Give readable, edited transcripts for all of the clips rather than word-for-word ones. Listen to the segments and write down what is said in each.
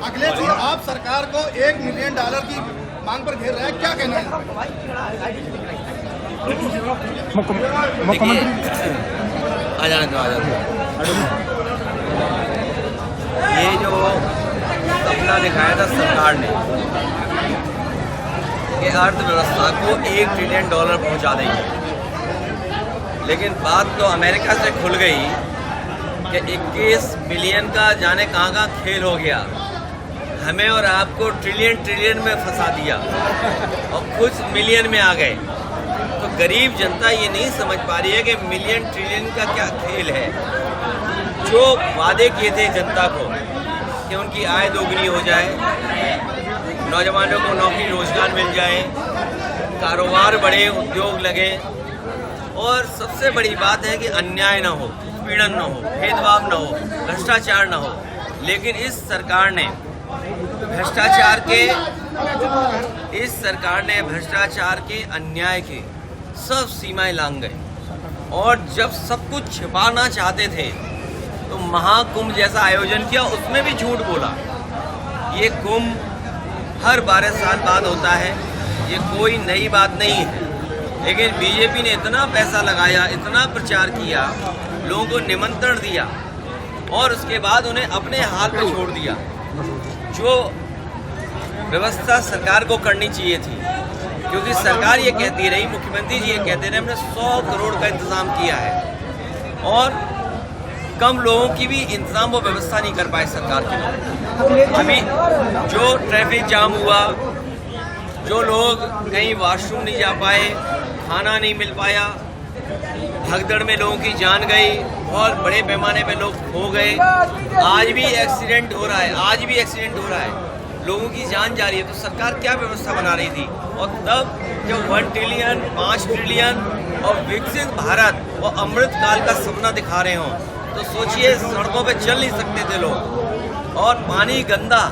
अखिलेश जी, आप सरकार को $1 मिलियन की मांग पर घेर रहे हैं, क्या कहना है? मुख्यमंत्री ये जो सपना दिखाया था सरकार ने कि अर्थव्यवस्था को $1 ट्रिलियन पहुंचा देंगे, लेकिन बात तो अमेरिका से खुल गई कि 21 बिलियन का जाने कहाँ खेल हो गया। हमें और आपको ट्रिलियन में फंसा दिया और कुछ मिलियन में आ गए। तो गरीब जनता ये नहीं समझ पा रही है कि मिलियन ट्रिलियन का क्या खेल है। जो वादे किए थे जनता को कि उनकी आय दोगुनी हो जाए, नौजवानों को नौकरी रोजगार मिल जाए, कारोबार बढ़े, उद्योग लगे, और सबसे बड़ी बात है कि अन्याय ना हो, उत्पीड़न ना हो, भेदभाव ना हो, भ्रष्टाचार ना हो। लेकिन इस सरकार ने भ्रष्टाचार के अन्याय के सब सीमाएं लांघ गए, और जब सब कुछ छिपाना चाहते थे तो महाकुंभ जैसा आयोजन किया, उसमें भी झूठ बोला। ये कुंभ हर 12 साल बाद होता है, ये कोई नई बात नहीं है। लेकिन बीजेपी ने इतना पैसा लगाया, इतना प्रचार किया, लोगों को निमंत्रण दिया और उसके बाद उन्हें अपने हाल पे छोड़ दिया। जो व्यवस्था सरकार को करनी चाहिए थी, क्योंकि सरकार ये कहती रही, मुख्यमंत्री जी ये कहते रहे, हमने 100 करोड़ का इंतजाम किया है, और कम लोगों की भी इंतजाम वो व्यवस्था नहीं कर पाए सरकार के लोग। अभी जो ट्रैफिक जाम हुआ, जो लोग कहीं वॉशरूम नहीं जा पाए, खाना नहीं मिल पाया, भगदड़ में लोगों की जान गई, बहुत बड़े पैमाने पे लोग खो गए। आज भी एक्सीडेंट हो रहा है, लोगों की जान जा रही है। तो सरकार क्या व्यवस्था बना रही थी? और तब जब 1 ट्रिलियन, 5 ट्रिलियन और विकसित भारत और अमृत काल का सपना दिखा रहे हों, तो सोचिए सड़कों पे चल नहीं सकते थे लोग, और पानी गंदा,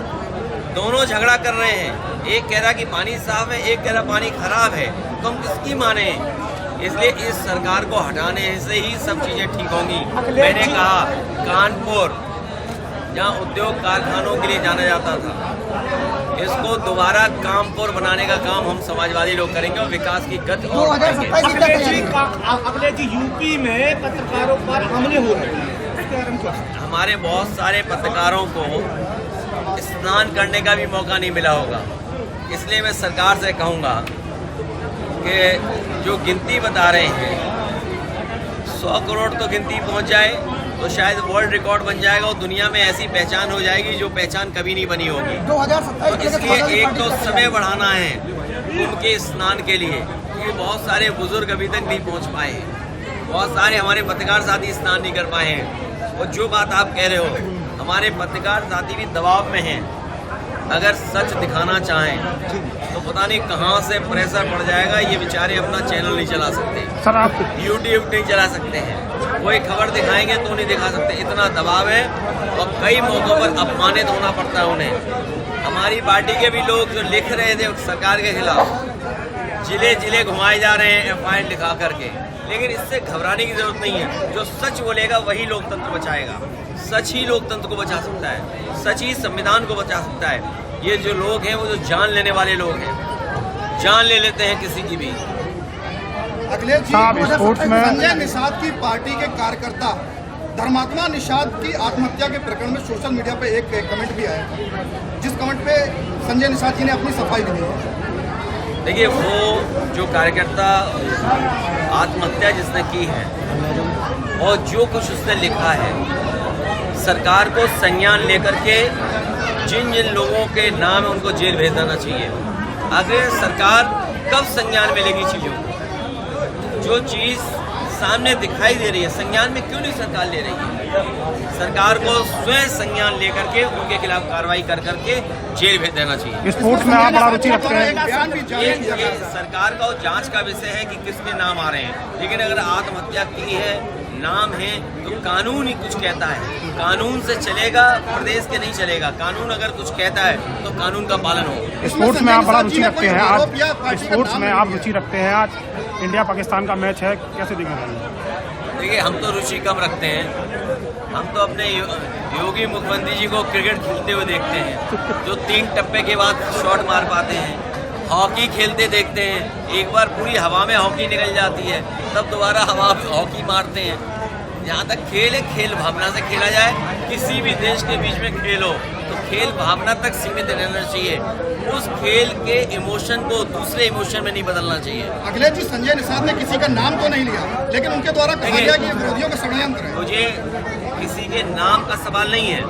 दोनों झगड़ा कर रहे हैं। एक कह रहा कि पानी साफ है, एक कह रहा पानी खराब है, तो हम किसकी माने? इसलिए इस सरकार को हटाने से ही सब चीज़ें ठीक होंगी। मैंने कहा, कानपुर जहाँ उद्योग कारखानों के लिए जाना जाता था, इसको दोबारा कामपुर बनाने का काम हम समाजवादी लोग करेंगे और विकास की गति और बढ़ाएंगे। अखिलेश जी, यूपी में पत्रकारों पर हमले हो रहे हैं, हमारे बहुत सारे पत्रकारों को स्नान करने का भी मौका नहीं मिला होगा। इसलिए मैं सरकार से कहूँगा कि जो गिनती बता रहे हैं, 100 करोड़ तो गिनती पहुँच जाए तो शायद वर्ल्ड रिकॉर्ड बन जाएगा, और दुनिया में ऐसी पहचान हो जाएगी जो पहचान कभी नहीं बनी होगी। तो इसलिए एक तो समय बढ़ाना है उनके स्नान के लिए, क्योंकि बहुत सारे बुजुर्ग अभी तक नहीं पहुंच पाए हैं, बहुत सारे हमारे पत्रकार साथी स्नान नहीं कर पाए हैं। और जो बात आप कह रहे हो, हमारे पत्रकार साथी भी दबाव में हैं। अगर सच दिखाना चाहें तो पता नहीं कहाँ से प्रेशर पड़ जाएगा, ये बेचारे अपना चैनल नहीं चला सकते, सर आप यूट्यूब नहीं चला सकते हैं, कोई खबर दिखाएंगे तो नहीं दिखा सकते, इतना दबाव है। और कई मौक़ों पर अपमानित होना पड़ता है उन्हें। हमारी पार्टी के भी लोग जो लिख रहे थे सरकार के खिलाफ, जिले घुमाए जा रहे हैं FIR लिखा करके, लेकिन इससे घबराने की जरूरत नहीं है। जो सच बोलेगा वही लोकतंत्र बचाएगा, सच ही लोकतंत्र को बचा सकता है, सच ही संविधान को बचा सकता है। ये जो लोग हैं वो जो जान लेने वाले लोग हैं, जान ले लेते हैं किसी की भी। अखिलेश जी, संजय निषाद की पार्टी के कार्यकर्ता धर्मात्मा निषाद की आत्महत्या के प्रकरण में सोशल मीडिया पे एक कमेंट भी आया, जिस कमेंट पे संजय निषाद जी ने अपनी सफाई भी दी। देखिए, वो जो कार्यकर्ता आत्महत्या जिसने की है और जो कुछ उसने लिखा है, सरकार को संज्ञान लेकर के जिन लोगों के नाम है उनको जेल भेज देना चाहिए। आखिर सरकार कब संज्ञान में लेगी चीज़ों को? जो चीज़ सामने दिखाई दे रही है, संज्ञान में क्यों नहीं सरकार ले रही है? सरकार को स्वयं संज्ञान लेकर के उनके खिलाफ कार्रवाई कर करके जेल भेज देना चाहिए। स्पोर्ट्स में आप बड़ा रुचि रखते हैं, ये सरकार का जांच का विषय है कि किसके नाम आ रहे हैं, लेकिन अगर आत्महत्या की है, नाम है, तो कानून ही कुछ कहता है, कानून से चलेगा, प्रदेश के नहीं चलेगा। कानून अगर कुछ कहता है तो कानून का पालन हो। स्पोर्ट्स में आप बड़ा रुचि रखते हैं, आज स्पोर्ट्स में आप रुचि रखते हैं, आज इंडिया पाकिस्तान का मैच है, कैसे देख रहे हैं? देखिए, हम तो रुचि कम रखते हैं। हम तो अपने योगी मुख्यमंत्री जी को क्रिकेट खेलते हुए देखते हैं, जो 3 टप्पे के बाद शॉट मार पाते हैं। हॉकी खेलते देखते हैं, एक बार पूरी हवा में हॉकी निकल जाती है, तब दोबारा हवा में हॉकी मारते हैं। जहाँ तक खेल है, खेल भावना से खेला जाए। किसी भी देश के बीच में खेल हो तो खेल भावना तक सीमित रहना चाहिए। उस खेल के इमोशन को दूसरे इमोशन में नहीं बदलना चाहिए। अखिलेश जी, संजय निषाद ने किसी का नाम तो नहीं लिया, लेकिन उनके द्वारा कहा गया कि ये विरोधियों का षड्यंत्र है। मुझे किसी के नाम का सवाल नहीं है।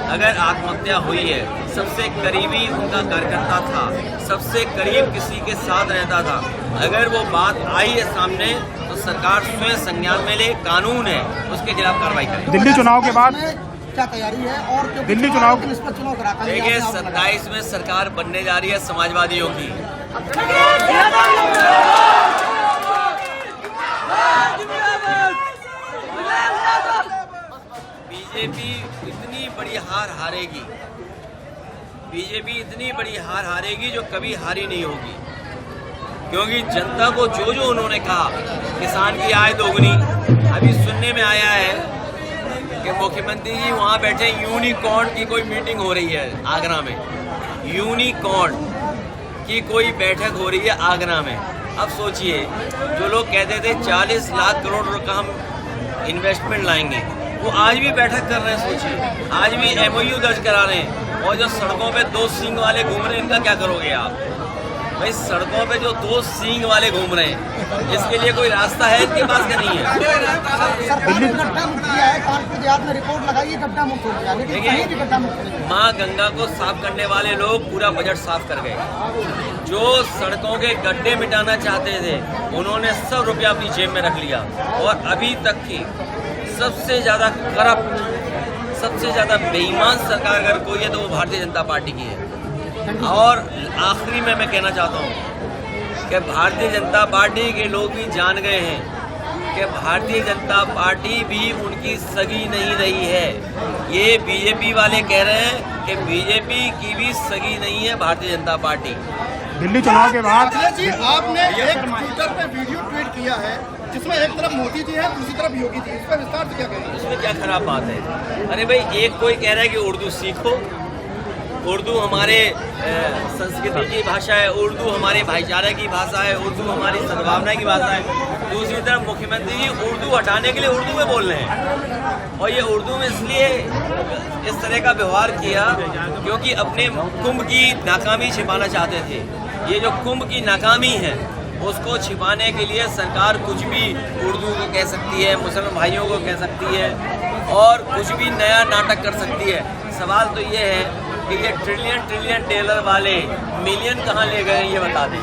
अगर आत्महत्या हुई है, सबसे करीबी उनका कार्यकर्ता था, सबसे करीब किसी के साथ रहता था, अगर वो बात आई है सामने तो सरकार स्वयं संज्ञान में ले, कानून है, उसके खिलाफ कार्रवाई करे। दिल्ली चुनाव के बाद क्या तैयारी है और दिल्ली चुनाव के निष्पक्ष चुनाव कराता है? देखिए, 27 में सरकार बनने जा रही है समाजवादियों की। बीजेपी इतनी बड़ी हार हारेगी, बीजेपी इतनी बड़ी हार हारेगी जो कभी हारी नहीं होगी, क्योंकि जनता को जो उन्होंने कहा, किसान की आय दोगुनी। अभी सुनने में आया है कि मुख्यमंत्री जी वहाँ बैठे, यूनिकॉर्न की कोई मीटिंग हो रही है आगरा में, यूनिकॉर्न की कोई बैठक हो रही है आगरा में। अब सोचिए, जो लोग कहते थे 40 लाख करोड़ रुपए हम इन्वेस्टमेंट लाएंगे, वो आज भी बैठक कर रहे हैं। सोचिए, आज भी MOU दर्ज करा रहे हैं। और जो सड़कों पे 2 सींग वाले घूम रहे हैं, इनका क्या करोगे आप? भाई, सड़कों पे जो 2 सींग वाले घूम रहे हैं, इसके लिए कोई रास्ता है इनके पास का नहीं है। सरकार ने गड्ढा मुक्त किया है, कानपुर देहात में रिपोर्ट लगाई, गड्ढा मुक्त हो गया, लेकिन कहीं भी गड्ढा मुक्त नहीं। माँ गंगा को साफ करने वाले लोग पूरा बजट साफ कर गए। जो सड़कों के गड्ढे मिटाना चाहते थे, उन्होंने सब रुपया अपनी जेब में रख लिया। और अभी तक की सबसे ज़्यादा करप्ट, सबसे ज़्यादा बेईमान सरकार अगर कोई है तो वो भारतीय जनता पार्टी की है। और आखिरी में मैं कहना चाहता हूँ कि भारतीय जनता पार्टी के लोग भी जान गए हैं कि भारतीय जनता पार्टी भी उनकी सगी नहीं रही है। ये बीजेपी वाले कह रहे हैं कि बीजेपी की भी सगी नहीं है भारतीय जनता पार्टी। दिल्ली चुनाव के बाद अखिलेश जी, आपने एक ट्विटर पे वीडियो ट्वीट किया है जिसमें एक तरफ मोदी जी है, दूसरी तरफ योगी जी। इस पर विस्तार से क्या कहेंगे? इसमें क्या खराब बात है? अरे भाई, एक कोई कह रहा है कि उर्दू सीखो, उर्दू हमारे संस्कृति की भाषा है, उर्दू हमारे भाईचारे की भाषा है, उर्दू हमारी सद्भावना की भाषा है। दूसरी तरफ मुख्यमंत्री जी उर्दू हटाने के लिए उर्दू में बोल रहे हैं। और ये उर्दू में इसलिए इस तरह का व्यवहार किया क्योंकि अपने कुंभ की नाकामी छिपाना चाहते थे। ये जो कुंभ की नाकामी है, उसको छिपाने के लिए सरकार कुछ भी उर्दू को कह सकती है, मुसलमान भाइयों को कह सकती है, और कुछ भी नया नाटक कर सकती है। सवाल तो ये है कि ये ट्रिलियन डॉलर वाले मिलियन कहाँ ले गए, ये बता दें।